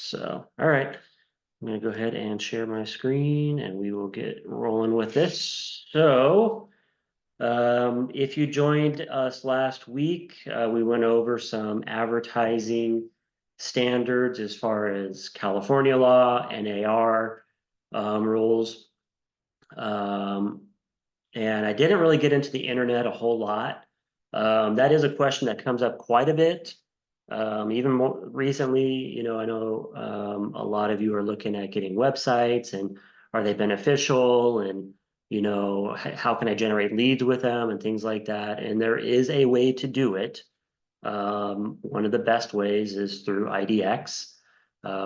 So, all right, I'm gonna go ahead and share my screen and we will get rolling with this. So, if you joined us last week, we went over some advertising standards as far as California law, NAR rules. And I didn't really get into the internet a whole lot. That is a question that comes up quite a bit. Even more recently, I know a lot of you are looking at getting websites and are they beneficial, and how can I generate leads with them and things like that. And there is a way to do it. One of the best ways is through IDX,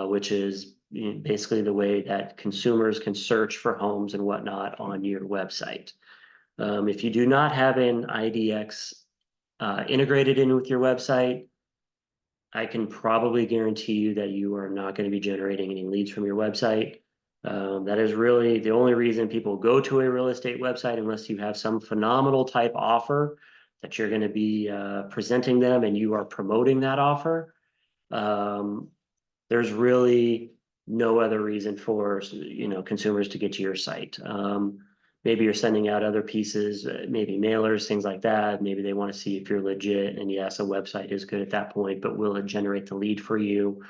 which is basically the way that consumers can search for homes and whatnot on your website. If you do not have an IDX integrated in with your website, I can probably guarantee you that you are not going to be generating any leads from your website. That is really the only reason people go to a real estate website, unless you have some phenomenal type offer that you're going to be presenting them and you are promoting that offer. There's really no other reason for consumers to get to your site. Maybe you're sending out other pieces, maybe mailers, things like that. Maybe they want to see if you're legit, and yes, a website is good at that point, but will it generate the lead for you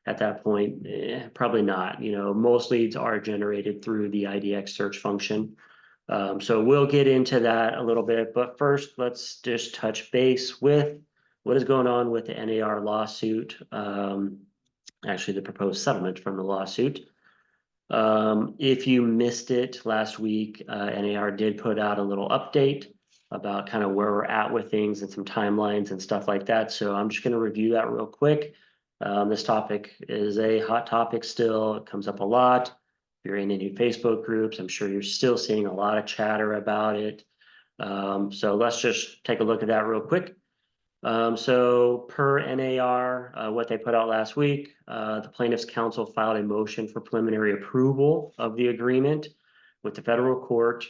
at that point? Probably not. Most leads are generated through the IDX search function. So we'll get into that a little bit, but first let's just touch base with what is going on with the NAR lawsuit. Actually, the proposed settlement from the lawsuit. If you missed it last week, NAR did put out a little update about kind of where we're at with things and some timelines and stuff like that. So I'm just going to review that real quick. This topic is a hot topic still. It comes up a lot. If you're in any Facebook groups, I'm sure you're still seeing a lot of chatter about it. So let's just take a look at that real quick. So per NAR, what they put out last week, the plaintiff's counsel filed a motion for preliminary approval of the agreement with the federal court.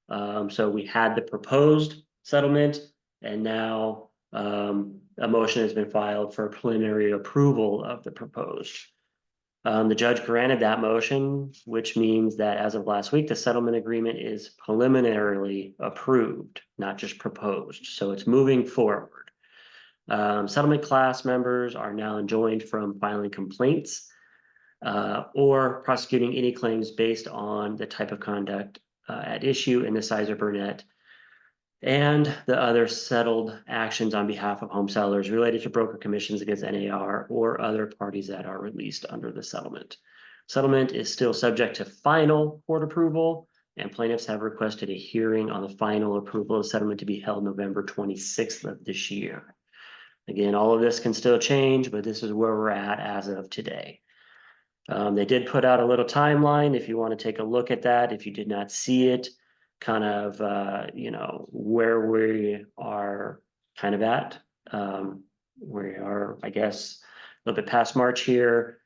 So we had the proposed settlement, and now a motion has been filed for preliminary approval of the proposed. The judge granted that motion, which means that as of last week, the settlement agreement is preliminarily approved, not just proposed. So it's moving forward. Settlement class members are now enjoined from filing complaints or prosecuting any claims based on the type of conduct at issue in the Sizer-Burnett and the other settled actions on behalf of home sellers related to broker commissions against NAR or other parties that are released under the settlement. Settlement is still subject to final court approval, and plaintiffs have requested a hearing on the final approval of settlement to be held November 26th of this year. Again, all of this can still change, but this is where we're at as of today. They did put out a little timeline if you want to take a look at that. If you did not see it, kind of, where we are kind of at. We are, I guess, a little bit past March here,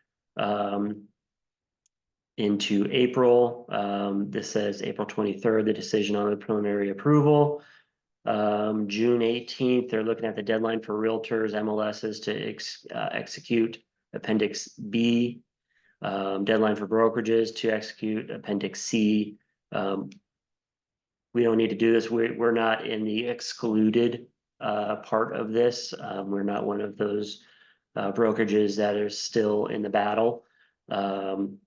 into April. This says April 23rd, the decision on the preliminary approval. June 18th, they're looking at the deadline for realtors, MLSs to execute Appendix B. Deadline for brokerages to execute Appendix C. We don't need to do this. We're not in the excluded part of this. We're not one of those brokerages that are still in the battle. And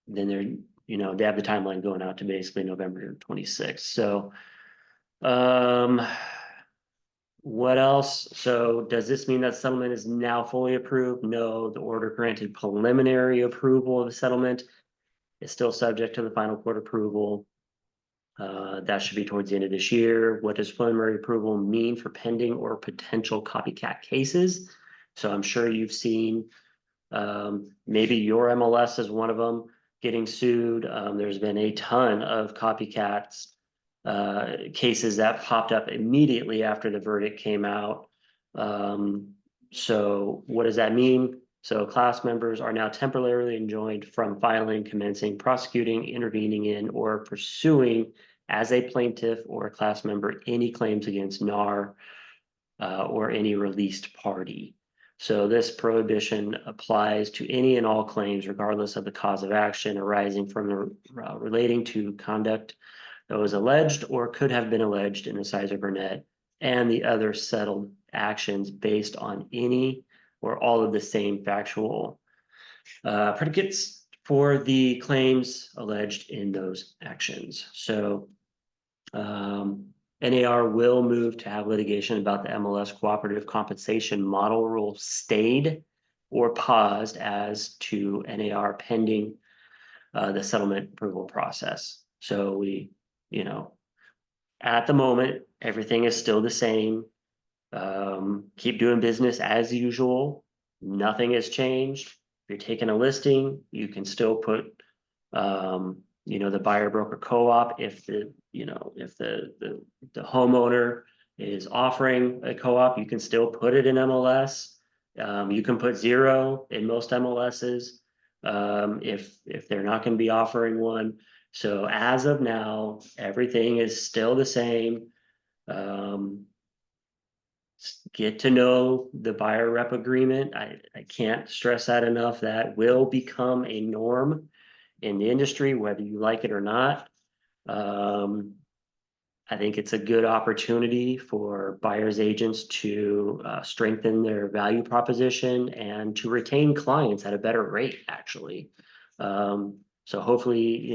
then they're they have the timeline going out to basically November 26th. So, what else? So does this mean that settlement is now fully approved? No, the order granted preliminary approval of the settlement. Is still subject to the final court approval. That should be towards the end of this year. What does preliminary approval mean for pending or potential copycat cases? So I'm sure you've seen, maybe your MLS is one of them getting sued. There's been a ton of copycats cases that popped up immediately after the verdict came out. So what does that mean? So class members are now temporarily enjoined from filing, commencing, prosecuting, intervening in, or pursuing as a plaintiff or a class member any claims against NAR or any released party. So this prohibition applies to any and all claims, regardless of the cause of action arising from the relating to conduct that was alleged or could have been alleged in the size of net, and the other settled actions based on any or all of the same factual predicates for the claims alleged in those actions. So NAR will move to have litigation about the MLS cooperative compensation model rule stayed or paused as to NAR pending the settlement approval process. So we, at the moment, everything is still the same. Keep doing business as usual. Nothing has changed. If you're taking a listing, you can still put, the buyer broker co-op if the homeowner is offering a co-op, you can still put it in MLS. You can put 0 in most MLSs if they're not going to be offering one. So as of now, everything is still the same. Get to know the buyer rep agreement. I can't stress that enough. That will become a norm in the industry, whether you like it or not. I think it's a good opportunity for buyers agents to strengthen their value proposition and to retain clients at a better rate, actually. So hopefully,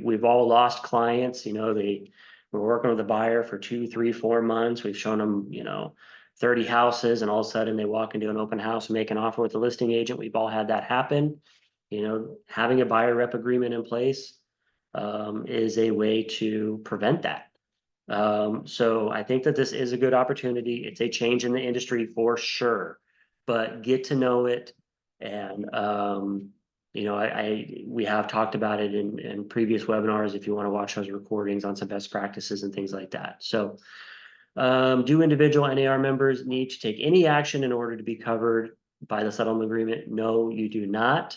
we've all lost clients. We're working with a buyer for 2, 3, 4 months. We've shown them, 30 houses, and all of a sudden they walk into an open house and make an offer with the listing agent. We've all had that happen. Having a buyer rep agreement in place is a way to prevent that. So I think that this is a good opportunity. It's a change in the industry for sure, but get to know it. And, we have talked about it in previous webinars, if you want to watch those recordings on some best practices and things like that. So, do individual NAR members need to take any action in order to be covered by the settlement agreement? No, you do not.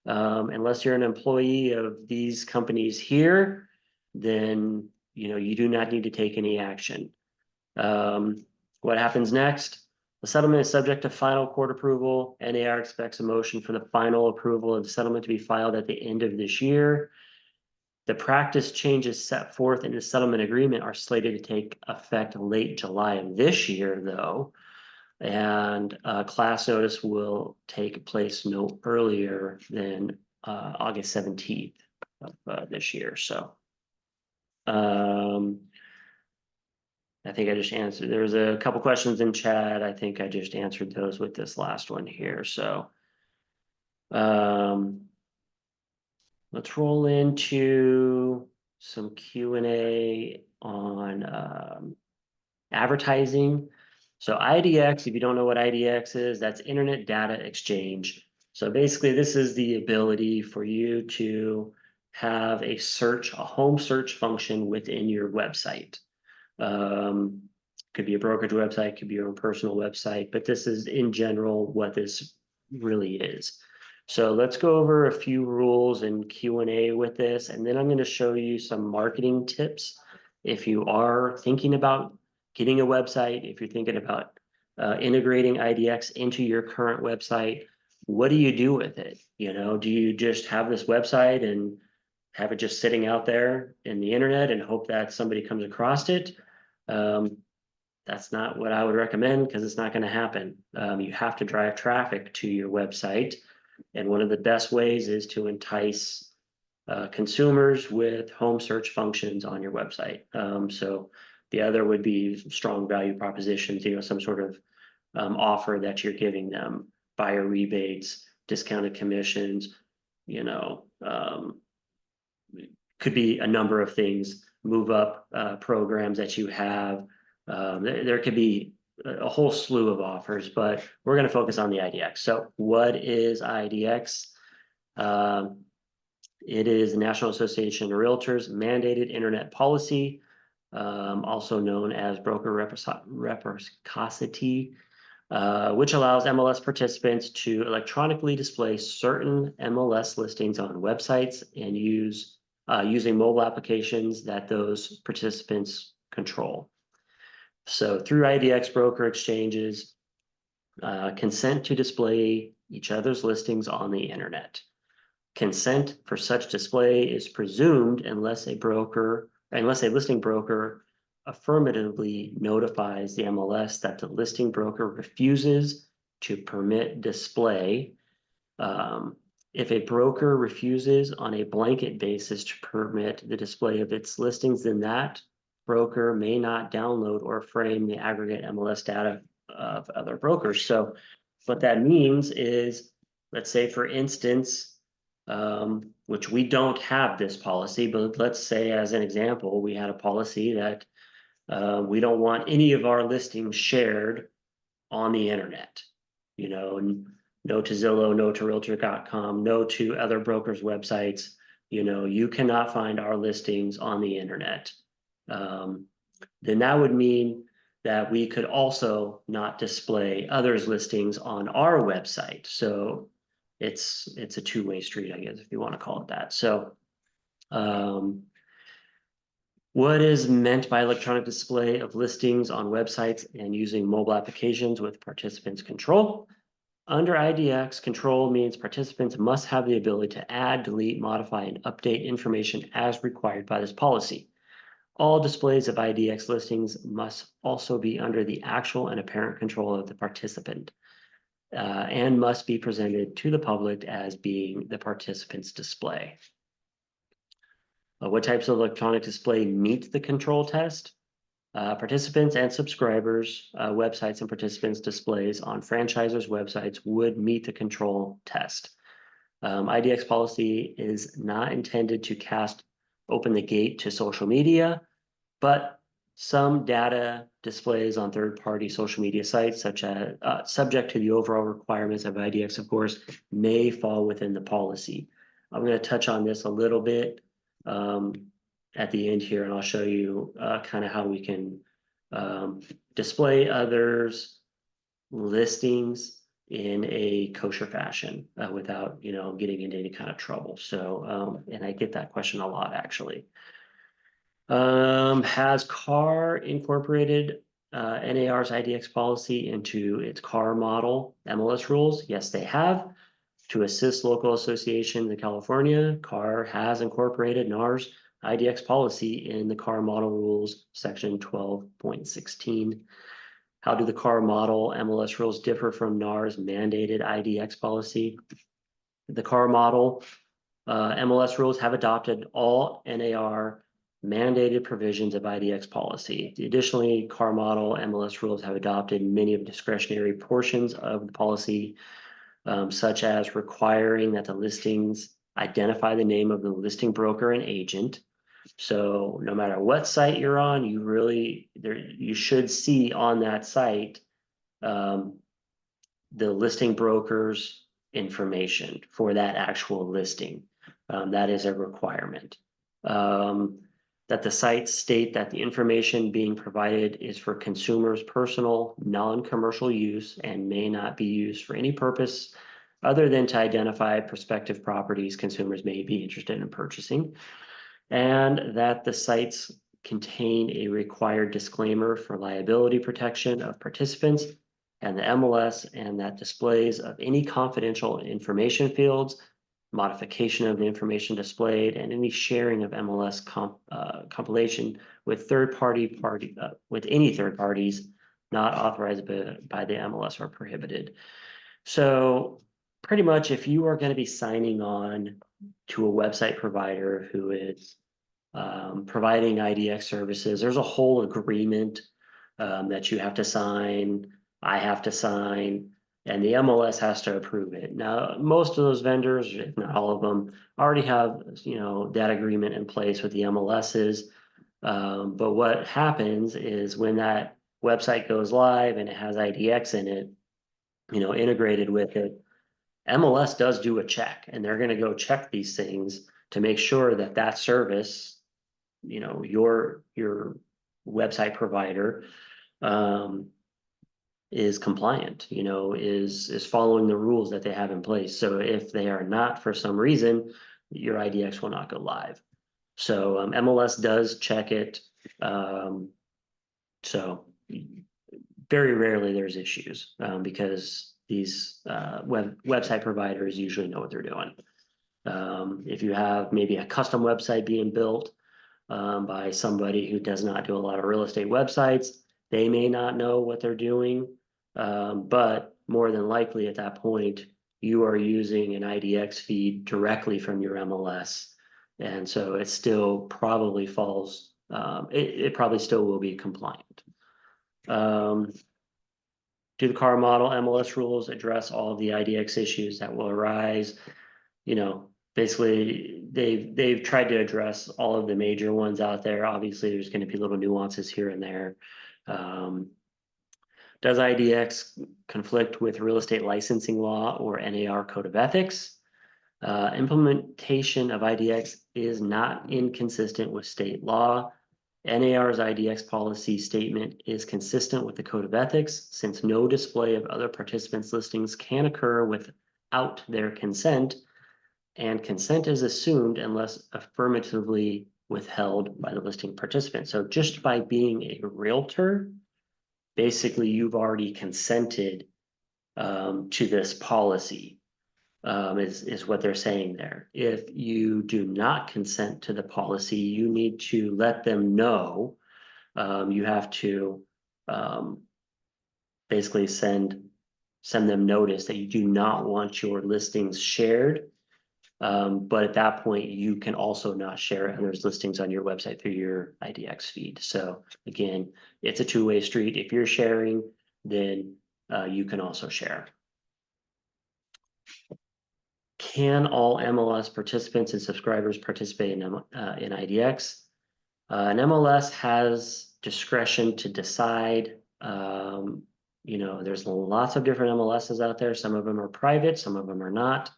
Unless you're an employee of these companies here, then you do not need to take any action. What happens next? The settlement is subject to final court approval. NAR expects a motion for the final approval of the settlement to be filed at the end of this year. The practice changes set forth in the settlement agreement are slated to take effect late July of this year, though, and class notice will take place no earlier than August 17th of this year. So I think I just answered. There's a couple questions in chat. I think I just answered those with this last one here. So let's roll into some Q&A on advertising. So IDX, if you don't know what IDX is, that's Internet Data Exchange. So basically this is the ability for you to have a home search function within your website. Could be a brokerage website, could be your own personal website, but this is in general what this really is. So let's go over a few rules and Q&A with this, and then I'm going to show you some marketing tips. If you are thinking about getting a website, if you're thinking about integrating IDX into your current website, what do you do with it? Do you just have this website and have it just sitting out there in the internet and hope that somebody comes across it? That's not what I would recommend, because it's not going to happen. You have to drive traffic to your website. And one of the best ways is to entice consumers with home search functions on your website. So the other would be strong value propositions, some sort of offer that you're giving them, buyer rebates, discounted commissions, could be a number of things, move up programs that you have. There could be a whole slew of offers, but we're going to focus on the IDX. So what is IDX? It is the National Association of Realtors mandated internet policy, also known as broker reciprocity, which allows MLS participants to electronically display certain MLS listings on websites and using mobile applications that those participants control. So through IDX broker exchanges, Consent to display each other's listings on the internet. Consent for such display is presumed unless a listing broker affirmatively notifies the MLS that the listing broker refuses to permit display. If a broker refuses on a blanket basis to permit the display of its listings, then that broker may not download or frame the aggregate MLS data of other brokers. So what that means is, let's say for instance, which we don't have this policy, but let's say as an example, we had a policy that we don't want any of our listings shared on the internet. You know, no to Zillow, no to Realtor.com, no to other brokers' websites. You know, you cannot find our listings on the internet. Then that would mean that we could also not display others' listings on our website. So it's a two-way street, I guess, if you want to call it that. So what is meant by electronic display of listings on websites and using mobile applications with participants' control? Under IDX, control means participants must have the ability to add, delete, modify, and update information as required by this policy. All displays of IDX listings must also be under the actual and apparent control of the participant and must be presented to the public as being the participant's display. What types of electronic display meet the control test? Participants and subscribers, websites and participants' displays on franchisors' websites would meet the control test. IDX policy is not intended to open the gate to social media, but some data displays on third-party social media sites, such as subject to the overall requirements of IDX, of course, may fall within the policy. I'm going to touch on this a little bit at the end here, and I'll show you kind of how we can display others' listings in a kosher fashion without, you know, getting into any kind of trouble. So, and I get that question a lot, actually. Has CAR incorporated NAR's IDX policy into its CAR model MLS rules? Yes, they have. To assist local associations in California, CAR has incorporated NAR's IDX policy in the CAR model rules, section 12.16. How do the CAR model MLS rules differ from NAR's mandated IDX policy? The CAR model MLS rules have adopted all NAR mandated provisions of IDX policy. Additionally, CAR model MLS rules have adopted many of the discretionary portions of the policy, such as requiring that the listings identify the name of the listing broker and agent. So no matter what site you're on, you should see on that site the listing broker's information for that actual listing. That is a requirement. That the sites state that the information being provided is for consumers' personal, non-commercial use and may not be used for any purpose other than to identify prospective properties consumers may be interested in purchasing, and that the sites contain a required disclaimer for liability protection of participants and the MLS, and that displays of any confidential information fields, modification of the information displayed, and any sharing of MLS compilation with with any third parties not authorized by the MLS are prohibited. So pretty much if you are going to be signing on to a website provider who is providing IDX services, there's a whole agreement that you have to sign, I have to sign, and the MLS has to approve it. Now, most of those vendors, if not all of them, already have, you know, that agreement in place with the MLSs. But what happens is when that website goes live and it has IDX in it, you know, integrated with it, MLS does do a check, and they're going to go check these things to make sure that that service, you know, your website provider is compliant, you know, is following the rules that they have in place. So if they are not, for some reason, your IDX will not go live. So MLS does check it. So very rarely there's issues, because these website providers usually know what they're doing. If you have maybe a custom website being built by somebody who does not do a lot of real estate websites, they may not know what they're doing. But more than likely at that point, you are using an IDX feed directly from your MLS. And so it still probably falls, it probably still will be compliant. Do the car model MLS rules address all of the IDX issues that will arise? You know, basically they've tried to address all of the major ones out there. Obviously, there's going to be little nuances here and there. Does IDX conflict with real estate licensing law or NAR code of ethics? Implementation of IDX is not inconsistent with state law. NAR's IDX policy statement is consistent with the code of ethics, since no display of other participants' listings can occur without their consent, and consent is assumed unless affirmatively withheld by the listing participant. So just by being a realtor, basically you've already consented to this policy, is what they're saying there. If you do not consent to the policy, you need to let them know. You have to basically send them notice that you do not want your listings shared. But at that point, you can also not share others' listings on your website through your IDX feed. So again, it's a two-way street. If you're sharing, then you can also share. Can all MLS participants and subscribers participate in IDX? An MLS has discretion to decide. You know, there's lots of different MLSs out there. Some of them are private, some of them are not.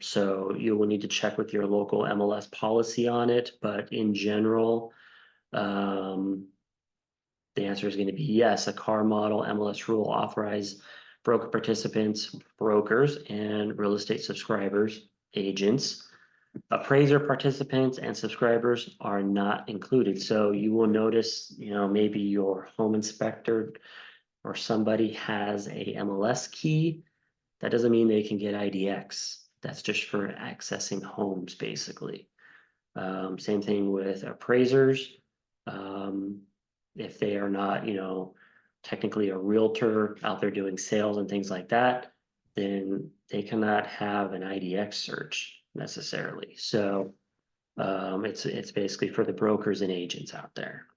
So you will need to check with your local MLS policy on it, but in general, the answer is going to be yes. A car model MLS rule authorize broker participants, brokers, and real estate subscribers, agents. Appraiser participants and subscribers are not included. So you will notice, you know, maybe your home inspector or somebody has a MLS key. That doesn't mean they can get IDX. That's just for accessing homes, basically. Same thing with appraisers. If they are not, you know, technically a realtor out there doing sales and things like that, then they cannot have an IDX search necessarily. So it's basically for the brokers and agents out there.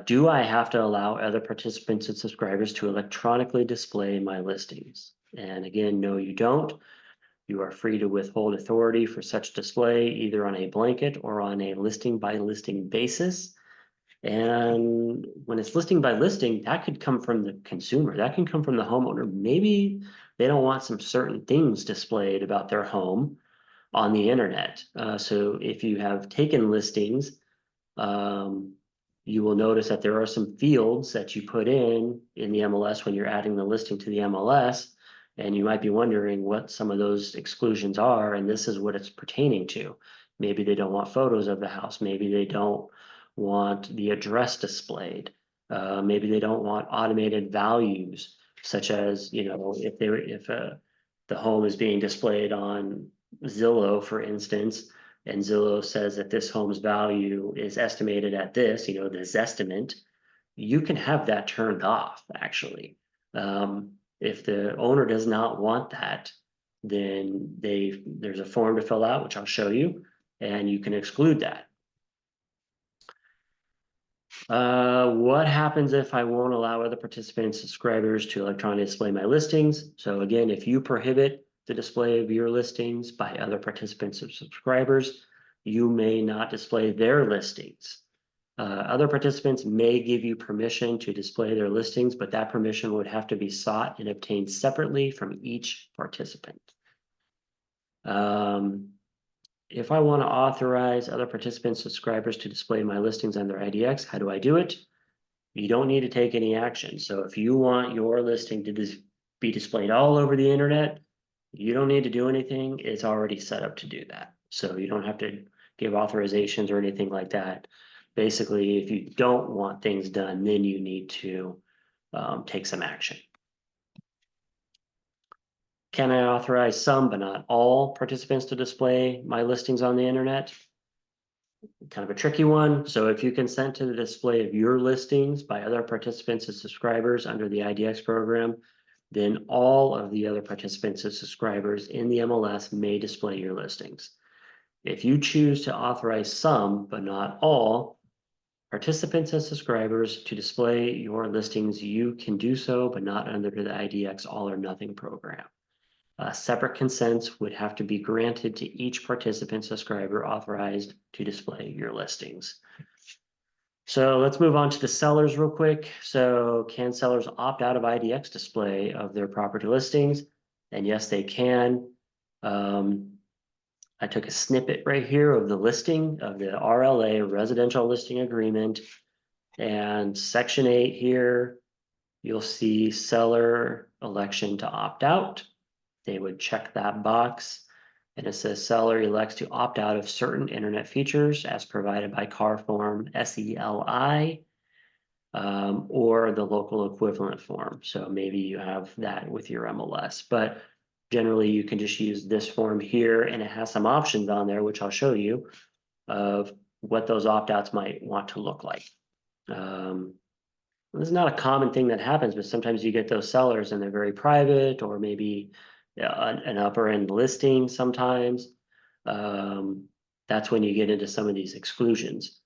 Do I have to allow other participants and subscribers to electronically display my listings? And again, no, you don't. You are free to withhold authority for such display, either on a blanket or on a listing by listing basis. And when it's listing by listing, that could come from the consumer. That can come from the homeowner. Maybe they don't want some certain things displayed about their home on the internet. So if you have taken listings, you will notice that there are some fields that you put in the MLS when you're adding the listing to the MLS, and you might be wondering what some of those exclusions are, and this is what it's pertaining to. Maybe they don't want photos of the house. Maybe they don't want the address displayed. Maybe they don't want automated values, such as, you know, if the home is being displayed on Zillow, for instance, and Zillow says that this home's value is estimated at this, you know, this estimate, you can have that turned off, actually. If the owner does not want that, then there's a form to fill out, which I'll show you, and you can exclude that. What happens if I won't allow other participants, subscribers to electronically display my listings? So again, if you prohibit the display of your listings by other participants or subscribers, you may not display their listings. Other participants may give you permission to display their listings, but that permission would have to be sought and obtained separately from each participant. If I want to authorize other participants, subscribers to display my listings on their IDX, how do I do it? You don't need to take any action. So if you want your listing to be displayed all over the internet, you don't need to do anything. It's already set up to do that. So you don't have to give authorizations or anything like that. basically, if you don't want things done, then you need to take some action. Can I authorize some, but not all participants to display my listings on the internet? Kind of a tricky one. So if you consent to the display of your listings by other participants and subscribers under the IDX program, then all of the other participants and subscribers in the MLS may display your listings. If you choose to authorize some, but not all, participants and subscribers to display your listings, you can do so, but not under the IDX all or nothing program. Separate consents would have to be granted to each participant subscriber authorized to display your listings. So let's move on to the sellers real quick. So can sellers opt out of IDX display of their property listings? And yes, they can. I took a snippet right here of the listing of the RLA, Residential Listing Agreement, and Section 8 here, you'll see seller election to opt out. They would check that box, and it says seller elects to opt out of certain internet features as provided by CAR form SELI or the local equivalent form. So maybe you have that with your MLS, but generally you can just use this form here, and it has some options on there, which I'll show you, of what those opt-outs might want to look like. This is not a common thing that happens, but sometimes you get those sellers and they're very private, or maybe an upper end listing sometimes. That's when you get into some of these exclusions.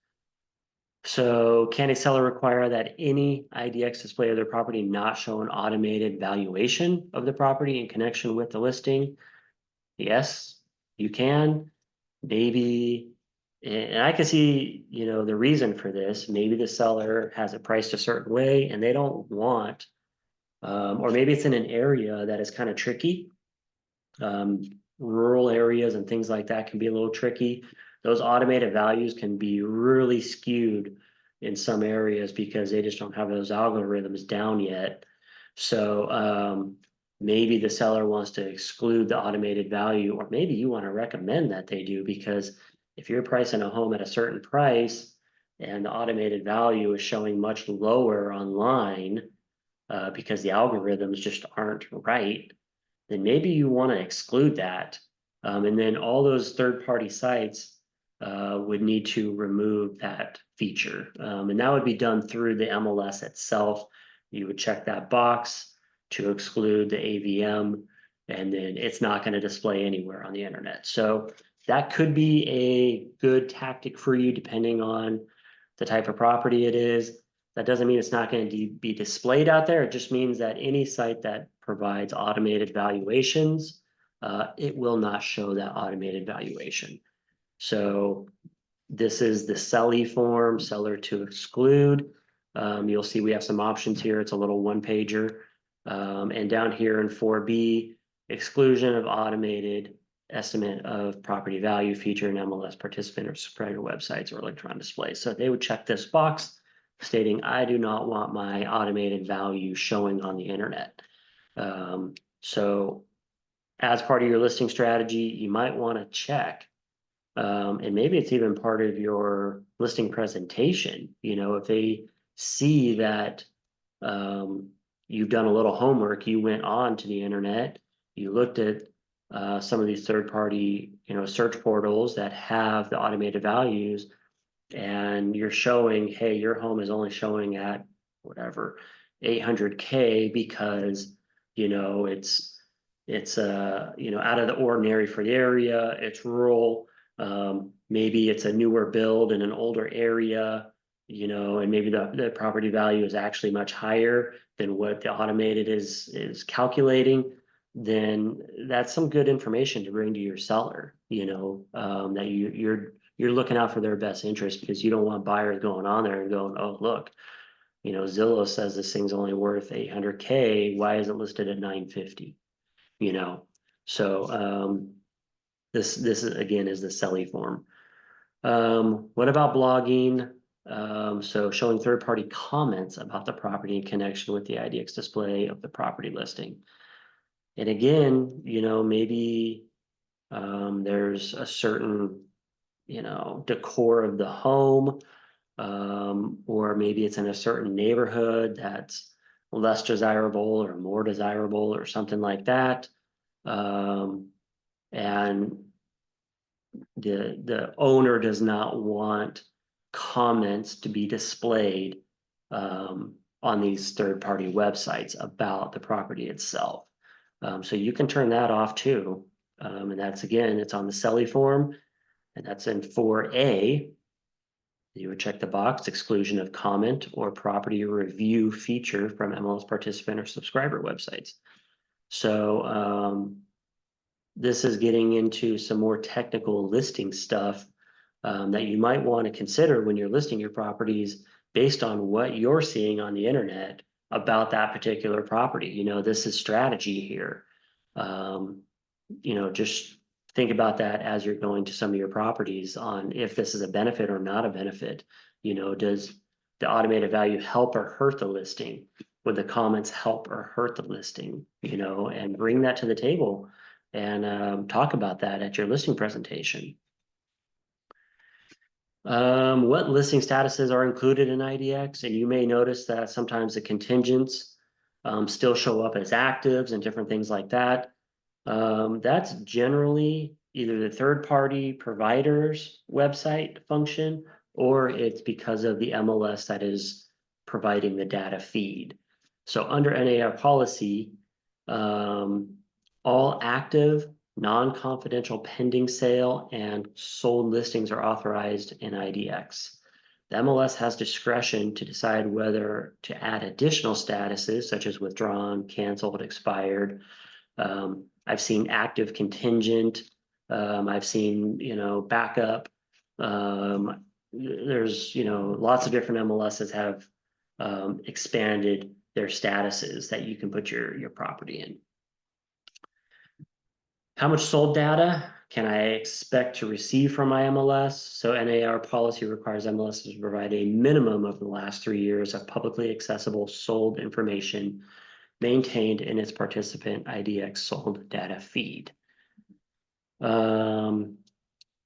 So can a seller require that any IDX display of their property not show an automated valuation of the property in connection with the listing? Yes, you can. Maybe, and I can see, the reason for this. Maybe the seller has it priced a certain way and they don't want, or maybe it's in an area that is kind of tricky. Rural areas and things like that can be a little tricky. Those automated values can be really skewed in some areas because they just don't have those algorithms down yet. So maybe the seller wants to exclude the automated value, or maybe you want to recommend that they do, because if you're pricing a home at a certain price and the automated value is showing much lower online because the algorithms just aren't right, then maybe you want to exclude that. And then all those third-party sites would need to remove that feature. And that would be done through the MLS itself. You would check that box to exclude the AVM, and then it's not going to display anywhere on the internet. So that could be a good tactic for you depending on the type of property it is. That doesn't mean it's not going to be displayed out there. It just means that any site that provides automated valuations, it will not show that automated valuation. So this is the SELI form, seller to exclude. You'll see we have some options here. It's a little one-pager. And down here in 4B, exclusion of automated estimate of property value feature in MLS participant or subscriber websites or electronic displays. So they would check this box stating, I do not want my automated value showing on the internet. So as part of your listing strategy, you might want to check, and maybe it's even part of your listing presentation. If they see that you've done a little homework, you went on to the internet, you looked at some of these third-party, search portals that have the automated values, and you're showing, hey, your home is only showing at whatever 800K because it's out of the ordinary for the area. It's rural. Maybe it's a newer build in an older area, and maybe the property value is actually much higher than what the automated is calculating. Then that's some good information to bring to your seller. That you're looking out for their best interest, because you don't want buyers going on there and going, oh, look, Zillow says this thing's only worth 800K. Why is it listed at 950? So this is, again, is the SELI form. What about blogging? So showing third-party comments about the property in connection with the IDX display of the property listing. And again, maybe there's a certain, decor of the home. or maybe it's in a certain neighborhood that's less desirable or more desirable or something like that. And the owner does not want comments to be displayed on these third-party websites about the property itself. So you can turn that off too. And that's, again, it's on the selling form, and that's in 4A. You would check the box, exclusion of comment or property review feature from MLS participant or subscriber websites. So this is getting into some more technical listing stuff that you might want to consider when you're listing your properties based on what you're seeing on the internet about that particular property. You know, this is strategy here. You know, just think about that as you're going to some of your properties on if this is a benefit or not a benefit. You know, does the automated value help or hurt the listing? Would the comments help or hurt the listing? You know, and bring that to the table and talk about that at your listing presentation. What listing statuses are included in IDX? And you may notice that sometimes the contingents still show up as actives and different things like that. That's generally either the third-party provider's website function, or it's because of the MLS that is providing the data feed. So under NAR policy, all active, non-confidential pending sale and sold listings are authorized in IDX. The MLS has discretion to decide whether to add additional statuses such as withdrawn, canceled, expired. I've seen active contingent. I've seen, you know, backup. There's, you know, lots of different MLSs have expanded their statuses that you can put your property in. How much sold data can I expect to receive from my MLS? So NAR policy requires MLS to provide a minimum of the last 3 years of publicly accessible sold information maintained in its participant IDX sold data feed. What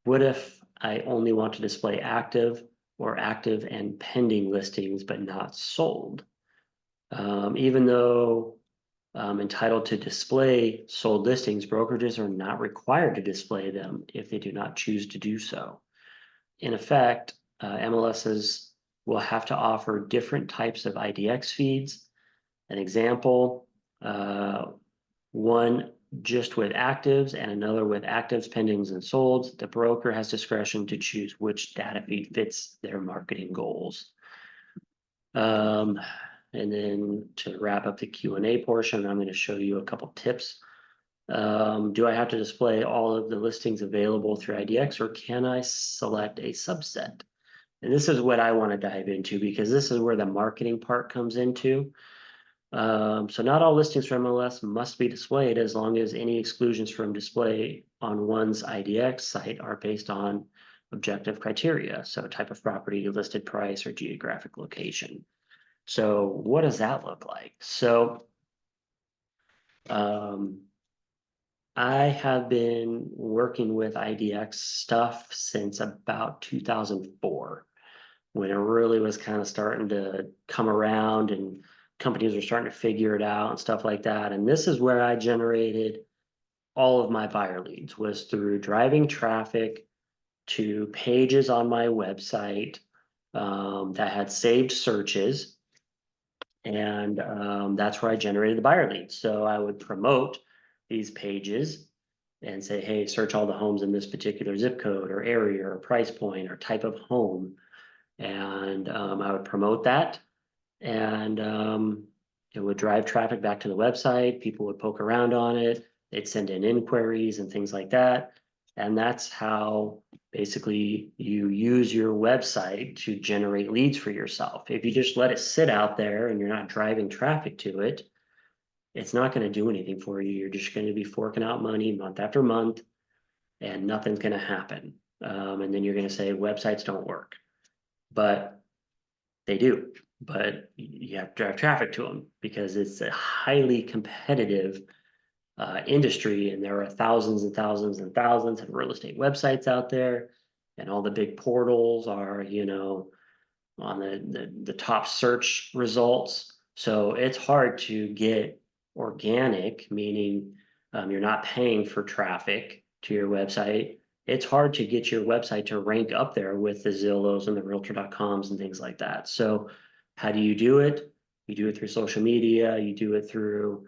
if I only want to display active or active and pending listings, but not sold? Even though entitled to display sold listings, brokerages are not required to display them if they do not choose to do so. In effect, MLSs will have to offer different types of IDX feeds. An example, one just with actives and another with actives, pendings, and solds. The broker has discretion to choose which data feed fits their marketing goals. And then to wrap up the Q&A portion, I'm going to show you a couple tips. Do I have to display all of the listings available through IDX, or can I select a subset? And this is what I want to dive into, because this is where the marketing part comes into. So not all listings from MLS must be displayed, as long as any exclusions from display on one's IDX site are based on objective criteria. So type of property, listed price, or geographic location. So what does that look like? So I have been working with IDX stuff since about 2004, when it really was kind of starting to come around and companies were starting to figure it out and stuff like that. And this is where I generated all of my buyer leads, was through driving traffic to pages on my website that had saved searches. And that's where I generated the buyer leads. So I would promote these pages and say, hey, search all the homes in this particular zip code or area or price point or type of home. And I would promote that, and it would drive traffic back to the website. People would poke around on it. They'd send in inquiries and things like that. And that's how basically you use your website to generate leads for yourself. If you just let it sit out there and you're not driving traffic to it, it's not going to do anything for you. You're just going to be forking out money month after month, and nothing's going to happen. And then you're going to say websites don't work, but they do. But you have to drive traffic to them, because it's a highly competitive industry, and there are thousands and thousands and thousands of real estate websites out there, and all the big portals are, you know, the top search results. So it's hard to get organic, meaning you're not paying for traffic to your website. It's hard to get your website to rank up there with the Zillows and the Realtor.coms and things like that. So how do you do it? You do it through social media. You do it through,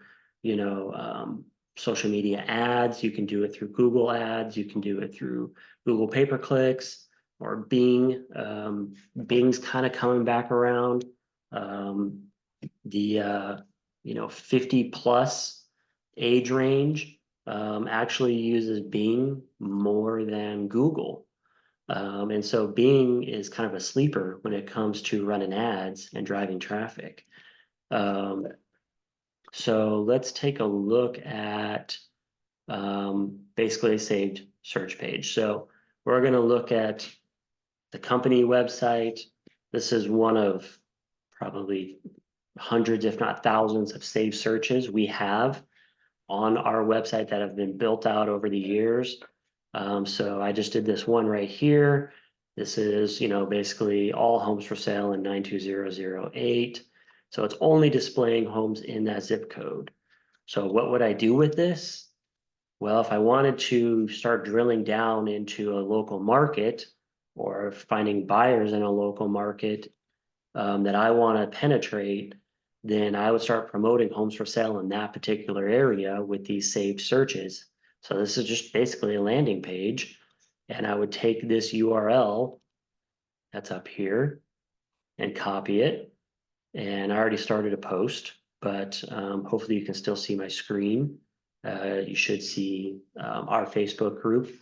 social media ads. You can do it through Google ads. You can do it through Google pay-per-clicks or Bing. Bing's kind of coming back around. The 50 plus age range actually uses Bing more than Google. And so Bing is kind of a sleeper when it comes to running ads and driving traffic. So let's take a look at basically a saved search page. So we're going to look at the company website. This is one of probably hundreds, if not thousands, of saved searches we have on our website that have been built out over the years. So I just did this one right here. This is, basically all homes for sale in 92008. So it's only displaying homes in that zip code. So what would I do with this? Well, if I wanted to start drilling down into a local market or finding buyers in a local market that I want to penetrate, then I would start promoting homes for sale in that particular area with these saved searches. So this is just basically a landing page. And I would take this URL that's up here and copy it. And I already started a post, but hopefully you can still see my screen. You should see our Facebook group.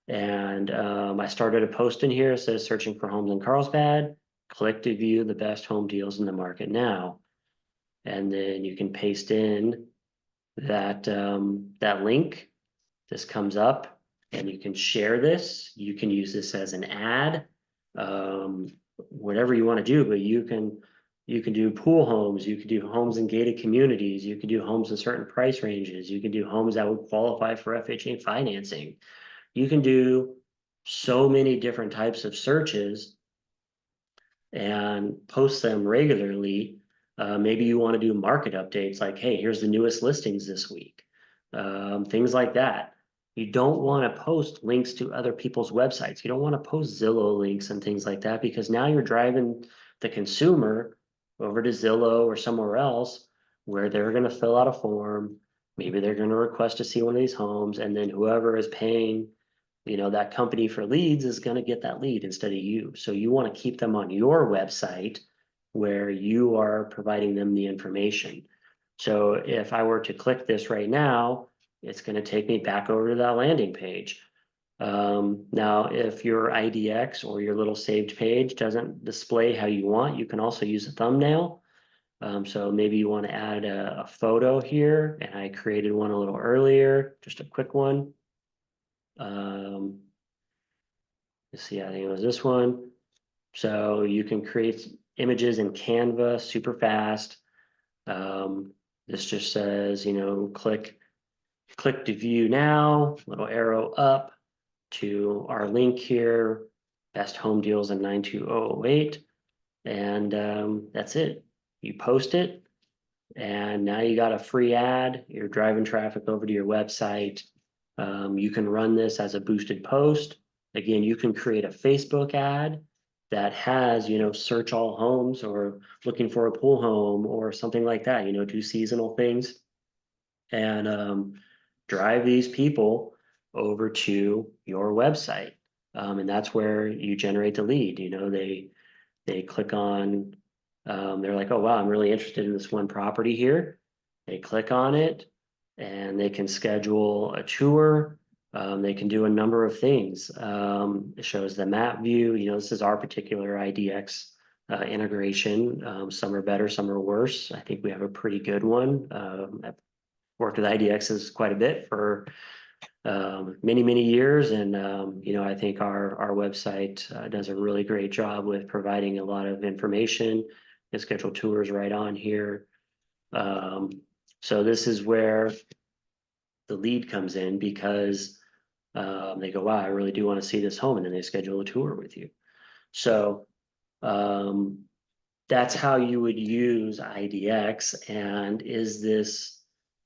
And I started a post in here. It says searching for homes in Carlsbad. Click to view the best home deals in the market now. And then you can paste in that link. This comes up and you can share this. You can use this as an ad, whatever you want to do, but you can do pool homes, you can do homes in gated communities, you can do homes in certain price ranges, you can do homes that would qualify for FHA financing. You can do so many different types of searches and post them regularly. Maybe you want to do market updates like, hey, here's the newest listings this week. Things like that. You don't want to post links to other people's websites. You don't want to post Zillow links and things like that because now you're driving the consumer over to Zillow or somewhere else where they're going to fill out a form. Maybe they're going to request to see one of these homes, and then whoever is paying that company for leads is going to get that lead instead of you. So you want to keep them on your website where you are providing them the information. So if I were to click this right now, it's going to take me back over to that landing page. Now, if your IDX or your little saved page doesn't display how you want, you can also use a thumbnail. So maybe you want to add a photo here, and I created one a little earlier, just a quick one. Let's see, I think it was this one. So you can create images in Canva super fast. This just says, click to view now, little arrow up to our link here, best home deals in 92008. And that's it. You post it, and now you got a free ad. You're driving traffic over to your website. You can run this as a boosted post. Again, you can create a Facebook ad that has, search all homes or looking for a pool home or something like that, do seasonal things and drive these people over to your website. And that's where you generate the lead. They click on, they're like, oh, wow, I'm really interested in this one property here. They click on it and they can schedule a tour. They can do a number of things. It shows the map view. This is our particular IDX integration. Some are better, some are worse. I think we have a pretty good one. I've worked with IDXs quite a bit for many, many years. And, I think our website does a really great job with providing a lot of information. You can schedule tours right on here. So this is where the lead comes in because they go, wow, I really do want to see this home. And then they schedule a tour with you. So That's how you would use IDX. And is this,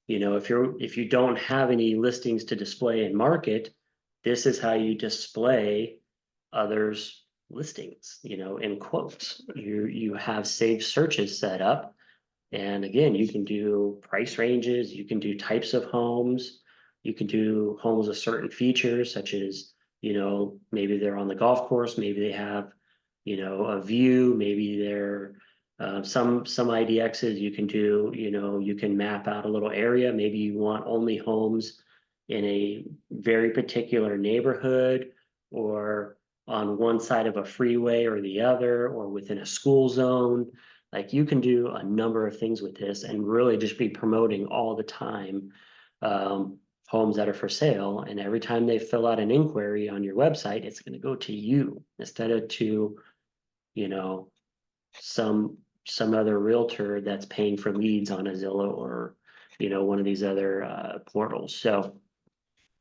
if you don't have any listings to display and market, this is how you display others' listings, in quotes. You have saved searches set up. And again, you can do price ranges, you can do types of homes, you can do homes with certain features, such as, maybe they're on the golf course, maybe they have, a view, maybe they're some IDXs you can do, you can map out a little area. Maybe you want only homes in a very particular neighborhood, or on one side of a freeway or the other, or within a school zone. Like, you can do a number of things with this and really just be promoting all the time homes that are for sale. And every time they fill out an inquiry on your website, it's going to go to you instead of to, you know, some other realtor that's paying for leads on a Zillow or, one of these other portals. So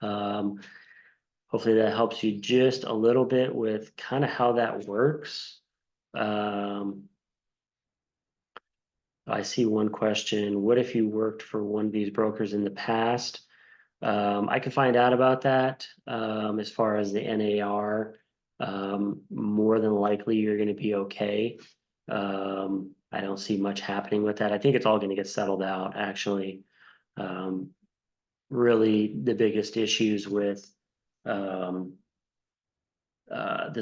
hopefully that helps you just a little bit with kind of how that works. I see one question. What if you worked for one of these brokers in the past? I can find out about that. As far as the NAR, more than likely you're going to be okay. I don't see much happening with that. I think it's all going to get settled out, actually. Really, the biggest issues with this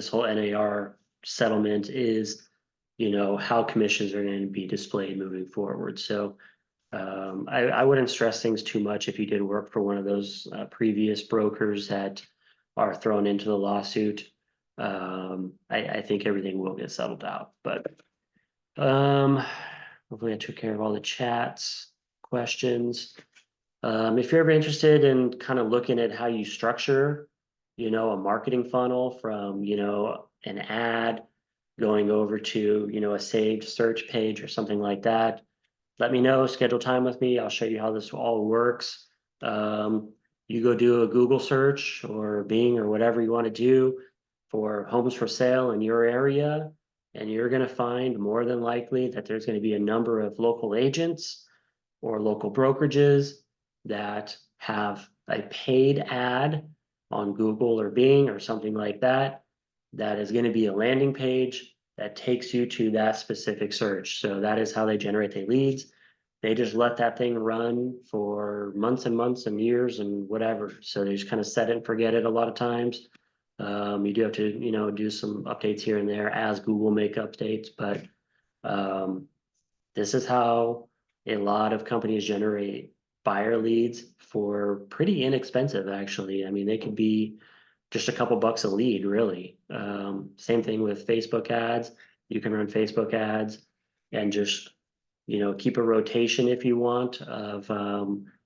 whole NAR settlement is, how commissions are going to be displayed moving forward. So I wouldn't stress things too much if you did work for one of those previous brokers that are thrown into the lawsuit. I think everything will get settled out, but hopefully I took care of all the chats, questions. If you're ever interested in kind of looking at how you structure, a marketing funnel from, an ad going over to, a saved search page or something like that, let me know, schedule time with me. I'll show you how this all works. You go do a Google search or Bing or whatever you want to do for homes for sale in your area, and you're going to find more than likely that there's going to be a number of local agents or local brokerages that have a paid ad on Google or Bing or something like that, that is going to be a landing page that takes you to that specific search. So that is how they generate their leads. They just let that thing run for months and months and years and whatever. So they just kind of set it and forget it a lot of times. You do have to, do some updates here and there as Google make updates, but this is how a lot of companies generate buyer leads for pretty inexpensive, actually. I mean, they could be just a couple bucks a lead, really. Same thing with Facebook ads. You can run Facebook ads and just, keep a rotation if you want of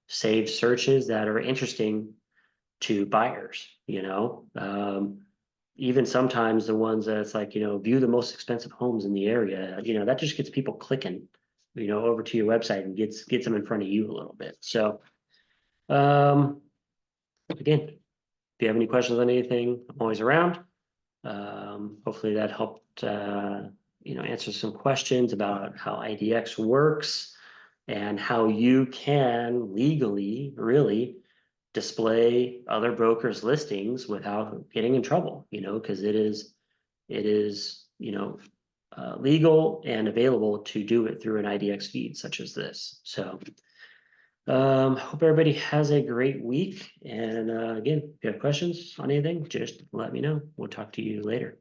saved searches that are interesting to buyers, even sometimes the ones that it's like, view the most expensive homes in the area, that just gets people clicking, over to your website and gets them in front of you a little bit. So, again, if you have any questions on anything, I'm always around. Hopefully that helped, answer some questions about how IDX works and how you can legally really display other brokers' listings without getting in trouble, because it is, legal and available to do it through an IDX feed such as this. So hope everybody has a great week. And again, if you have questions on anything, just let me know. We'll talk to you later.